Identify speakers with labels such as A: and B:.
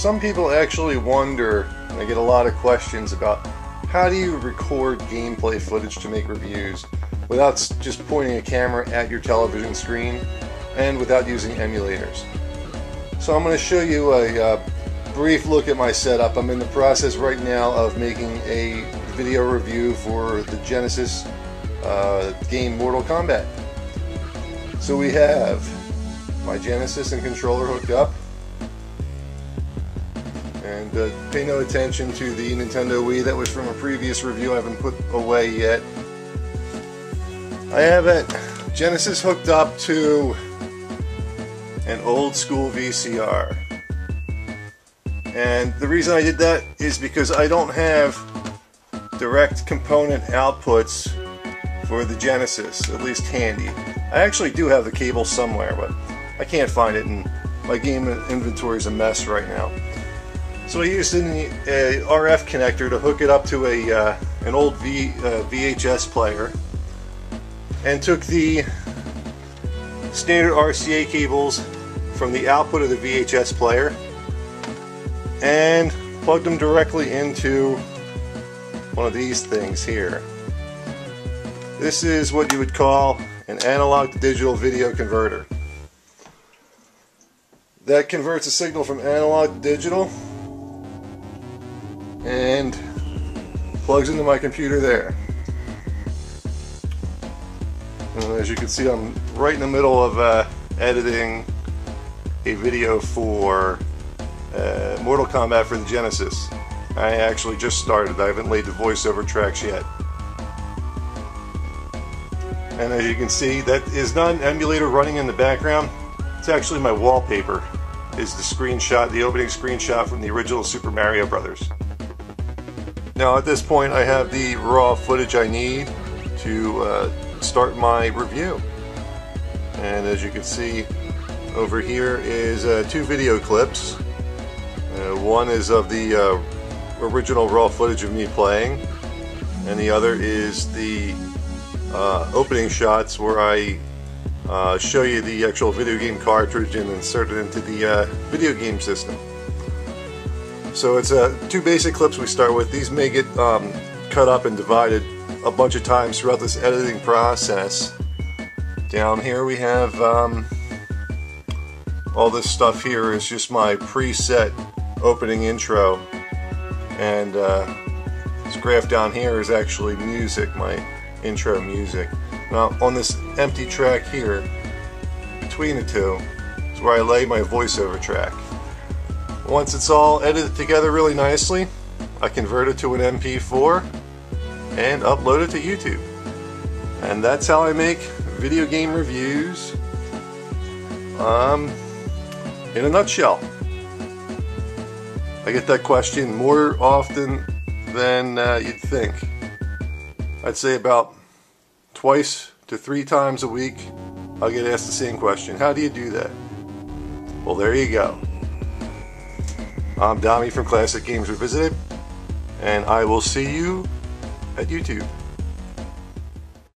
A: Some people actually wonder, and I get a lot of questions about, how do you record gameplay footage to make reviews without just pointing a camera at your television screen and without using emulators? So I'm going to show you a brief look at my setup. I'm in the process right now of making a video review for the Genesis game Mortal Kombat. So we have my Genesis and controller hooked up. And pay no attention to the Nintendo Wii. That was from a previous review I haven't put away yet. I have a Genesis hooked up to an old school VCR. And the reason I did that is because I don't have direct component outputs for the Genesis, at least handy. I actually do have the cable somewhere, but I can't find it, and my game inventory is a mess right now. So I used an RF connector to hook it up to an old VHS player, and took the standard RCA cables from the output of the VHS player and plugged them directly into one of these things here. This is what you would call an analog to digital video converter. That converts a signal from analog to digital and plugs into my computer there. And as you can see, I'm right in the middle of editing a video for Mortal Kombat for the Genesis. I actually just started. I haven't laid the voiceover tracks yet. And as you can see, that is not an emulator running in the background. It's actually my wallpaper. Is the screenshot, the opening screenshot from the original Super Mario Brothers. Now at this point I have the raw footage I need to start my review. And as you can see over here is 2 video clips. One is of the original raw footage of me playing, and the other is the opening shots where I show you the actual video game cartridge and insert it into the video game system. So it's 2 basic clips we start with. These may get cut up and divided a bunch of times throughout this editing process. Down here we have all this stuff here is just my preset opening intro, and this graph down here is actually music, my intro music. Now on this empty track here, between the two, is where I lay my voiceover track. Once it's all edited together really nicely, I convert it to an MP4 and upload it to YouTube. And that's how I make video game reviews in a nutshell. I get that question more often than you'd think. I'd say about 2 to 3 times a week I'll get asked the same question. How do you do that? Well, there you go. I'm Dommy from Classic Games Revisited, and I will see you at YouTube.